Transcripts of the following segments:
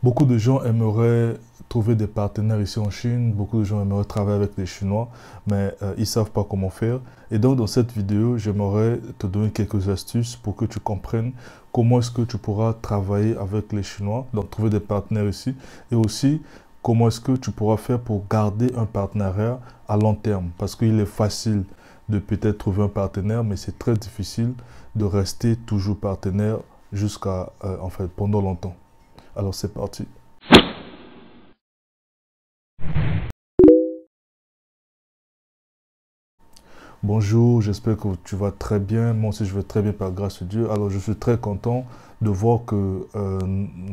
Beaucoup de gens aimeraient trouver des partenaires ici en Chine, beaucoup de gens aimeraient travailler avec les Chinois, mais ils ne savent pas comment faire. Et donc dans cette vidéo, j'aimerais te donner quelques astuces pour que tu comprennes comment est-ce que tu pourras travailler avec les Chinois, donc trouver des partenaires ici, et aussi comment est-ce que tu pourras faire pour garder un partenariat à long terme. Parce qu'il est facile de peut-être trouver un partenaire, mais c'est très difficile de rester toujours partenaire jusqu'à, pendant longtemps. Alors c'est parti. Bonjour, j'espère que tu vas très bien. Moi aussi, je vais très bien par grâce de Dieu. Alors, je suis très content de voir que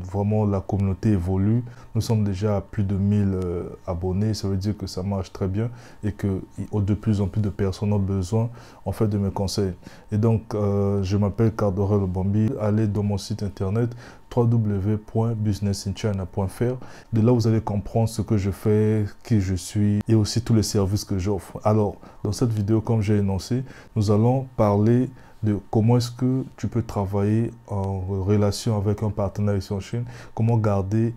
vraiment la communauté évolue. Nous sommes déjà à plus de 1000 abonnés. Ça veut dire que ça marche très bien et que de plus en plus de personnes ont besoin en fait de mes conseils. Et donc, je m'appelle Cardorel Bambi. Allez dans mon site internet www.businessinchina.fr. De là, vous allez comprendre ce que je fais, qui je suis et aussi tous les services que j'offre. Alors, dans cette vidéo, comme j'ai énoncé, nous allons parler de comment est-ce que tu peux travailler en relation avec un partenaire ici en Chine, comment garder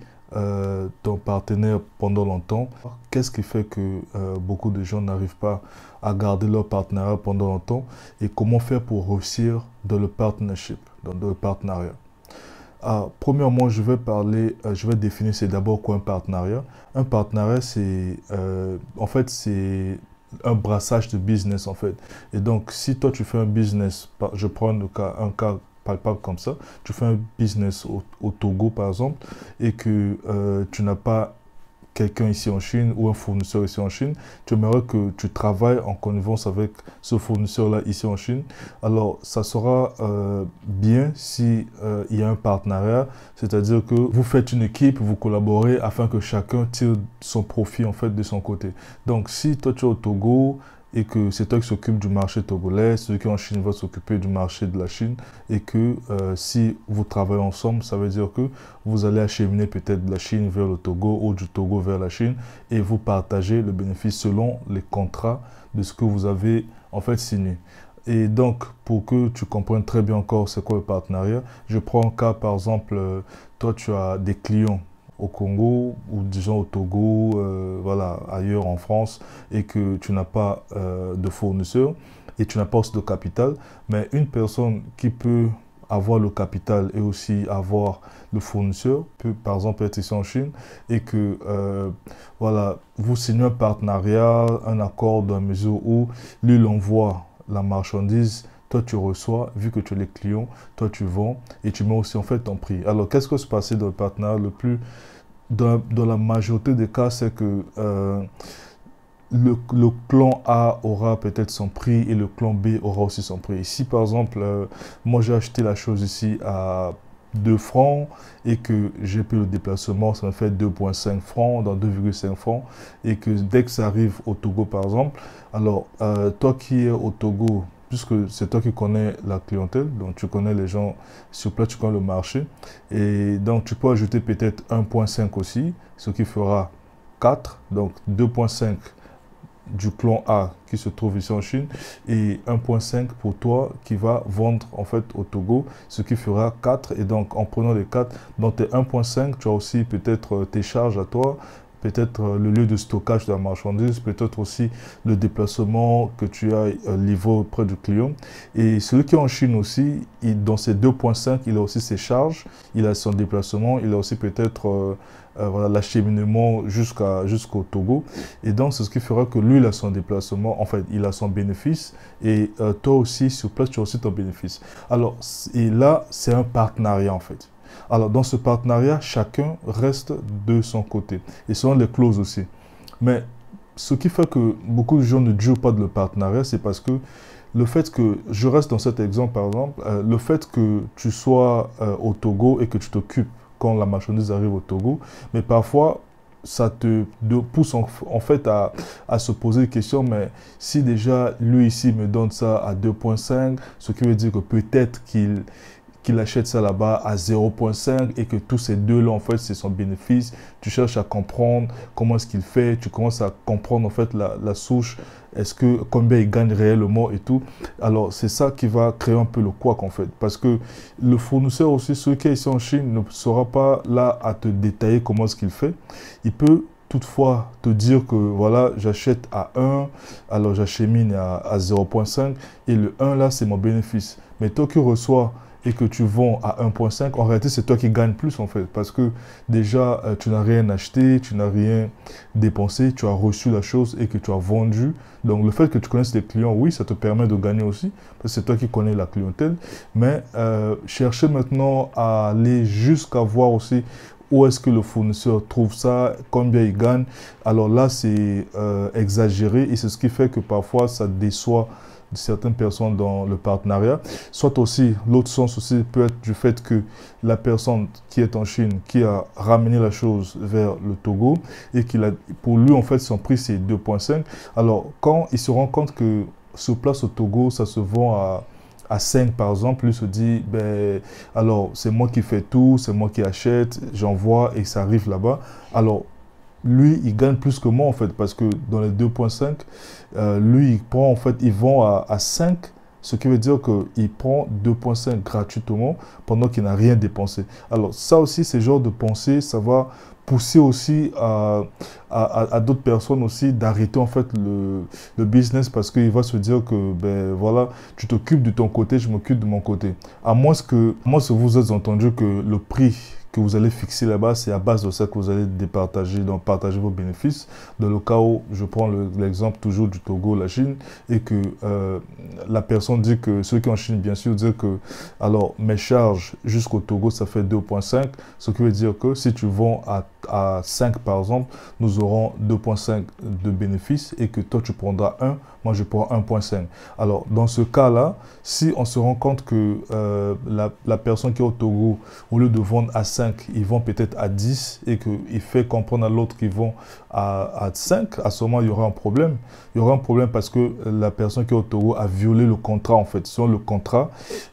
ton partenaire pendant longtemps. Qu'est-ce qui fait que beaucoup de gens n'arrivent pas à garder leur partenariat pendant longtemps et comment faire pour réussir dans le partnership, dans le partenariat. Premièrement, je vais définir c'est d'abord quoi un partenariat. Un partenariat, c'est c'est un brassage de business en fait. Et donc, si toi tu fais un business, je prends un cas palpable comme ça, tu fais un business au Togo par exemple, et que tu n'as pas quelqu'un ici en Chine ou un fournisseur ici en Chine, tu aimerais que tu travailles en connivence avec ce fournisseur-là ici en Chine. Alors, ça sera bien si il y a un partenariat, c'est-à-dire que vous faites une équipe, vous collaborez afin que chacun tire son profit en fait de son côté. Donc, si toi tu es au Togo et que c'est toi qui s'occupe du marché togolais, ceux qui en Chine vont s'occuper du marché de la Chine et que si vous travaillez ensemble, ça veut dire que vous allez acheminer peut-être de la Chine vers le Togo ou du Togo vers la Chine et vous partagez le bénéfice selon les contrats de ce que vous avez en fait signé. Et donc, pour que tu comprennes très bien encore c'est quoi le partenariat, je prends un cas par exemple, toi tu as des clients au Congo ou disons au Togo, voilà, ailleurs en France, et que tu n'as pas de fournisseur et tu n'as pas aussi de capital, mais une personne qui peut avoir le capital et aussi avoir le fournisseur peut par exemple être ici en Chine et que voilà, vous signez un partenariat, un accord dans la mesure où lui l'envoie la marchandise, toi tu reçois, vu que tu es les clients, toi tu vends et tu mets aussi en fait ton prix. Alors qu'est-ce que se passait dans le partenariat le plus, dans la majorité des cas, c'est que le clan A aura peut-être son prix et le clan B aura aussi son prix. Si par exemple, moi j'ai acheté la chose ici à 2 francs et que j'ai payé le déplacement, ça me fait 2,5 francs dans 2,5 francs et que dès que ça arrive au Togo par exemple, alors toi qui es au Togo, puisque c'est toi qui connais la clientèle, donc tu connais les gens sur place, tu connais le marché, et donc tu peux ajouter peut-être 1,5 aussi, ce qui fera 4, donc 2,5 du clan A qui se trouve ici en Chine et 1,5 pour toi qui va vendre en fait au Togo, ce qui fera 4. Et donc en prenant les 4, dans tes 1,5, tu as aussi peut-être tes charges à toi, peut-être le lieu de stockage de la marchandise, peut-être aussi le déplacement que tu as livré auprès du client. Et celui qui est en Chine aussi, dans ses 2,5, il a aussi ses charges, il a son déplacement, il a aussi peut-être voilà, l'acheminement jusqu'au Togo. Et donc, c'est ce qui fera que lui, il a son déplacement, en fait, il a son bénéfice. Et toi aussi, sur place, tu as aussi ton bénéfice. Alors, et là, c'est un partenariat, en fait. Alors, dans ce partenariat, chacun reste de son côté. Et selon les clauses aussi. Mais ce qui fait que beaucoup de gens ne jouent pas de le partenariat, c'est parce que le fait que, je reste dans cet exemple par exemple, le fait que tu sois au Togo et que tu t'occupes quand la marchandise arrive au Togo, mais parfois ça te pousse en fait à se poser des questions, mais si déjà lui ici me donne ça à 2,5, ce qui veut dire que peut-être qu'il achète ça là-bas à 0,5 et que tous ces deux-là, en fait, c'est son bénéfice. Tu cherches à comprendre comment est-ce qu'il fait, tu commences à comprendre, en fait, la souche, combien il gagne réellement et tout. Alors, c'est ça qui va créer un peu le couac, en fait, parce que le fournisseur aussi, celui qui est ici en Chine, ne sera pas là à te détailler comment est-ce qu'il fait. Il peut toutefois te dire que voilà, j'achète à 1, alors j'achemine à 0,5 et le 1 là, c'est mon bénéfice. Mais toi qui reçois et que tu vends à 1,5, en réalité, c'est toi qui gagnes plus en fait. Parce que déjà, tu n'as rien acheté, tu n'as rien dépensé, tu as reçu la chose et que tu as vendu. Donc, le fait que tu connaisses les clients, oui, ça te permet de gagner aussi. Parce que c'est toi qui connais la clientèle. Mais chercher maintenant à aller jusqu'à voir aussi où est-ce que le fournisseur trouve ça, combien il gagne. Alors là, c'est exagéré et c'est ce qui fait que parfois, ça déçoit certaines personnes dans le partenariat. Soit aussi, l'autre sens aussi peut être du fait que la personne qui est en Chine, qui a ramené la chose vers le Togo et pour lui, en fait, son prix, c'est 2,5. Alors, quand il se rend compte que sur place au Togo, ça se vend à 5 par exemple, lui se dit, ben, alors c'est moi qui fais tout, c'est moi qui achète, j'envoie et ça arrive là-bas. Alors, lui, il gagne plus que moi en fait, parce que dans les 2,5, lui, il prend en fait, il vend à 5, ce qui veut dire qu'il prend 2,5 gratuitement pendant qu'il n'a rien dépensé. Alors ça aussi, ce genre de pensée, ça va pousser aussi à d'autres personnes aussi d'arrêter en fait le business parce qu'il va se dire que ben voilà, tu t'occupes de ton côté, je m'occupe de mon côté. À moins que vous ayez entendu que le prix que vous allez fixer là-bas, c'est à base de ça que vous allez départager, donc partager vos bénéfices. Dans le cas où, je prends l'exemple toujours du Togo, la Chine, et que la personne dit que, ceux qui en Chine, bien sûr, disent que, alors, mes charges jusqu'au Togo, ça fait 2,5, ce qui veut dire que si tu vends à 5, par exemple, nous aurons 2,5 de bénéfices et que toi, tu prendras 1, moi, je prends 1,5. Alors, dans ce cas-là, si on se rend compte que la personne qui est au Togo, au lieu de vendre à 5, ils vont peut-être à 10 et qu'il fait comprendre à l'autre qu'ils vont à 5, à ce moment, il y aura un problème. Il y aura un problème parce que la personne qui est au Togo a violé le contrat, en fait. Selon le contrat,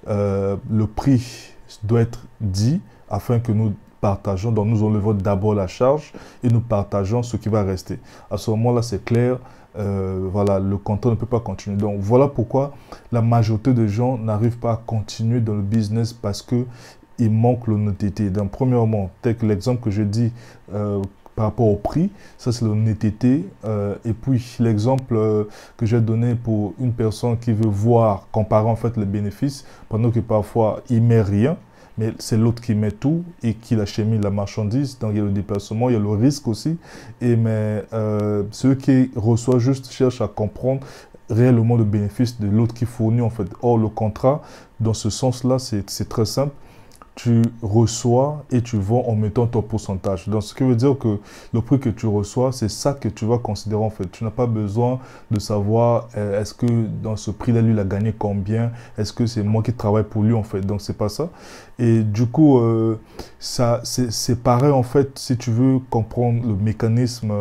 le prix doit être dit afin que nous partageons. Donc, nous enlevons d'abord la charge et nous partageons ce qui va rester. À ce moment-là, c'est clair. Voilà, le contrat ne peut pas continuer. Donc, voilà pourquoi la majorité des gens n'arrivent pas à continuer dans le business parce que il manque l'honnêteté. Donc, premièrement, tel que l'exemple que je dis par rapport au prix, ça c'est l'honnêteté. Et puis, l'exemple que j'ai donné pour une personne qui veut voir, comparer en fait les bénéfices, pendant que parfois il ne met rien, mais c'est l'autre qui met tout et qui achemine la marchandise. Donc, il y a le déplacement, il y a le risque aussi. Mais ceux qui reçoivent juste cherchent à comprendre réellement le bénéfice de l'autre qui fournit en fait. Or, le contrat, dans ce sens-là, c'est très simple. Tu reçois et tu vends en mettant ton pourcentage. Donc, ce qui veut dire que le prix que tu reçois, c'est ça que tu vas considérer en fait. Tu n'as pas besoin de savoir est-ce que dans ce prix-là, lui, il a gagné combien, est-ce que c'est moi qui travaille pour lui en fait. Donc, c'est pas ça. Et du coup, c'est pareil en fait, si tu veux comprendre le mécanisme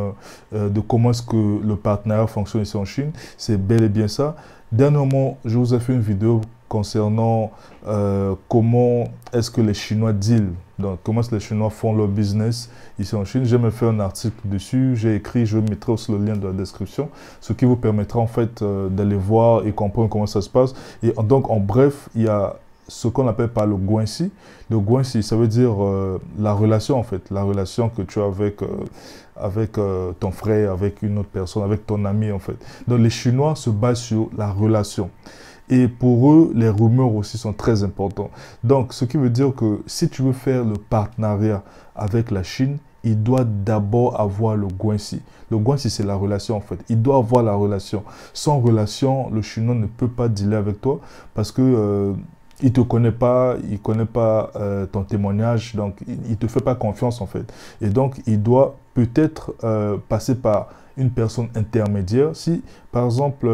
de comment est-ce que le partenariat fonctionne ici en Chine, c'est bel et bien ça. Dernièrement, je vous ai fait une vidéo concernant comment est-ce que les Chinois deal, donc comment est-ce que les Chinois font leur business ici en Chine. J'ai même fait un article dessus, j'ai écrit, je mettrai aussi le lien dans la description, ce qui vous permettra en fait d'aller voir et comprendre comment ça se passe. Et donc en bref, il y a ce qu'on appelle par le guanxi. Le guanxi, ça veut dire la relation en fait, la relation que tu as avec ton frère, avec une autre personne, avec ton ami en fait. Donc les Chinois se basent sur la relation. Et pour eux, les rumeurs aussi sont très importantes. Donc, ce qui veut dire que si tu veux faire le partenariat avec la Chine, il doit d'abord avoir le guanxi. Le guanxi, c'est la relation en fait. Il doit avoir la relation. Sans relation, le Chinois ne peut pas dealer avec toi parce que il ne te connaît pas, il ne connaît pas ton témoignage, donc il ne te fait pas confiance en fait. Et donc, il doit peut-être passer par une personne intermédiaire. Si, par exemple,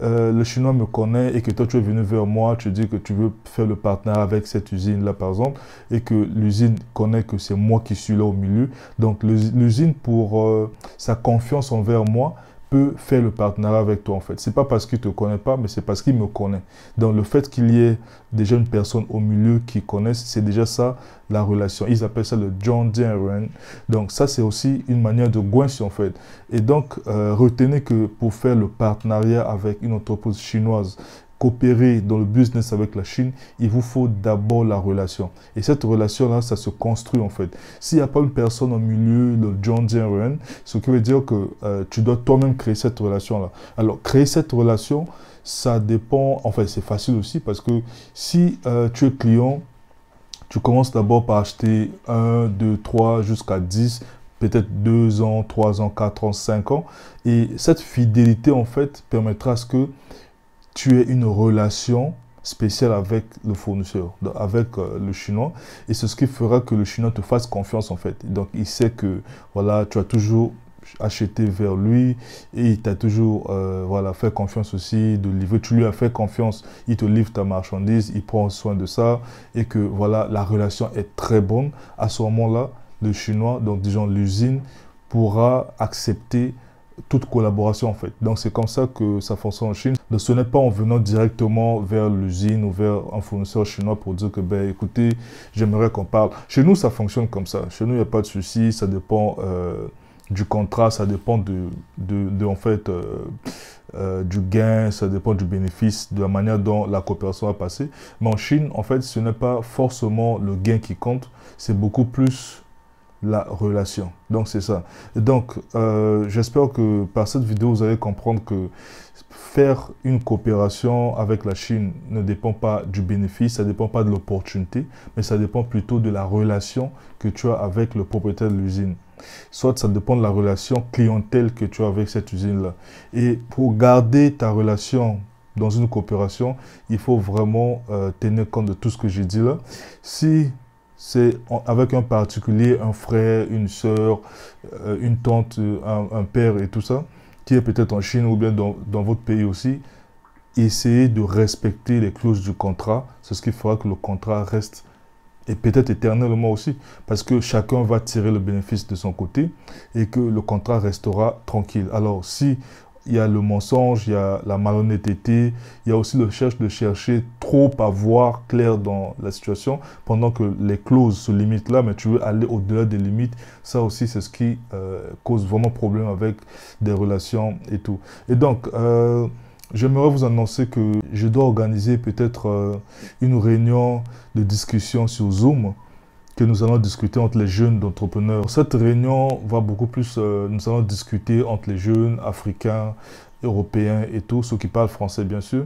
le Chinois me connaît et que toi, tu es venu vers moi, tu dis que tu veux faire le partenariat avec cette usine-là, par exemple, et que l'usine connaît que c'est moi qui suis là au milieu. Donc, l'usine, pour sa confiance envers moi, peut faire le partenariat avec toi en fait. C'est pas parce qu'il te connaît pas, mais c'est parce qu'il me connaît. Donc le fait qu'il y ait déjà une personne au milieu qui connaisse, c'est déjà ça la relation. Ils appellent ça le John Deere. Donc ça c'est aussi une manière de goincer en fait. Et donc retenez que pour faire le partenariat avec une entreprise chinoise, coopérer dans le business avec la Chine, il vous faut d'abord la relation. Et cette relation-là, ça se construit en fait. S'il n'y a pas une personne au milieu, le John Deere, ce qui veut dire que tu dois toi-même créer cette relation-là. Alors, créer cette relation, ça dépend, enfin c'est facile aussi parce que si tu es client, tu commences d'abord par acheter 1, 2, 3 jusqu'à 10, peut-être 2 ans, 3 ans, 4 ans, 5 ans. Et cette fidélité, en fait, permettra à ce que tu aies une relation spéciale avec le fournisseur, avec le Chinois. Et c'est ce qui fera que le Chinois te fasse confiance, en fait. Donc, il sait que, voilà, tu as toujours acheté vers lui et il t'a toujours voilà, fait confiance aussi de livrer. Tu lui as fait confiance, il te livre ta marchandise, il prend soin de ça et que, voilà, la relation est très bonne. À ce moment-là, le Chinois, donc disons l'usine, pourra accepter toute collaboration en fait. Donc c'est comme ça que ça fonctionne en Chine. Donc ce n'est pas en venant directement vers l'usine ou vers un fournisseur chinois pour dire que ben écoutez, j'aimerais qu'on parle. Chez nous ça fonctionne comme ça. Chez nous il n'y a pas de souci, ça dépend du contrat, ça dépend en fait du gain, ça dépend du bénéfice, de la manière dont la coopération va passer. Mais en Chine en fait ce n'est pas forcément le gain qui compte, c'est beaucoup plus la relation. Donc c'est ça. Et donc j'espère que par cette vidéo vous allez comprendre que faire une coopération avec la Chine ne dépend pas du bénéfice, ça ne dépend pas de l'opportunité, mais ça dépend plutôt de la relation que tu as avec le propriétaire de l'usine. Soit ça dépend de la relation clientèle que tu as avec cette usine-là. Et pour garder ta relation dans une coopération, il faut vraiment tenir compte de tout ce que j'ai dit là. Si c'est avec un particulier, un frère, une soeur, une tante, un père et tout ça, qui est peut-être en Chine ou bien dans votre pays aussi, essayez de respecter les clauses du contrat. C'est ce qui fera que le contrat reste, et peut-être éternellement aussi, parce que chacun va tirer le bénéfice de son côté et que le contrat restera tranquille. Alors, si il y a le mensonge, il y a la malhonnêteté, il y a aussi le cherche de chercher trop à voir clair dans la situation pendant que les clauses se limitent là, mais tu veux aller au-delà des limites. Ça aussi, c'est ce qui cause vraiment problème avec des relations et tout. Et donc, j'aimerais vous annoncer que je dois organiser peut-être une réunion de discussion sur Zoom que nous allons discuter entre les jeunes entrepreneurs. Cette réunion va beaucoup plus, nous allons discuter entre les jeunes africains, européens et tous, ceux qui parlent français bien sûr.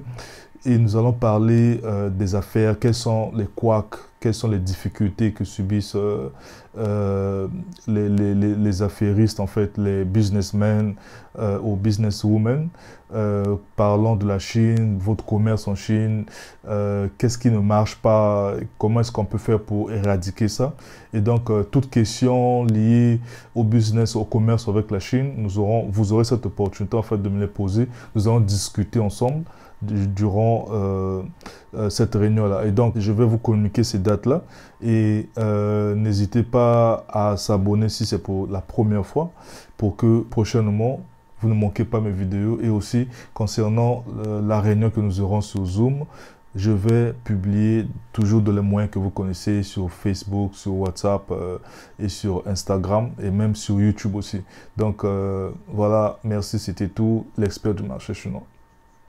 Et nous allons parler des affaires, quels sont les couacs, quelles sont les difficultés que subissent les affairistes, en fait, les businessmen ou businesswomen. Parlant de la Chine, votre commerce en Chine, qu'est-ce qui ne marche pas, comment est-ce qu'on peut faire pour éradiquer ça. Et donc, toute question liée au business, au commerce avec la Chine, vous aurez cette opportunité en fait de me les poser. Nous allons discuter ensemble durant cette réunion-là. Et donc, je vais vous communiquer ces dates-là. Et n'hésitez pas à s'abonner si c'est pour la première fois, pour que prochainement, vous ne manquez pas mes vidéos. Et aussi, concernant la réunion que nous aurons sur Zoom, je vais publier toujours dans les moyens que vous connaissez sur Facebook, sur WhatsApp et sur Instagram et même sur YouTube aussi. Donc voilà, merci, c'était tout, l'expert du marché chinois.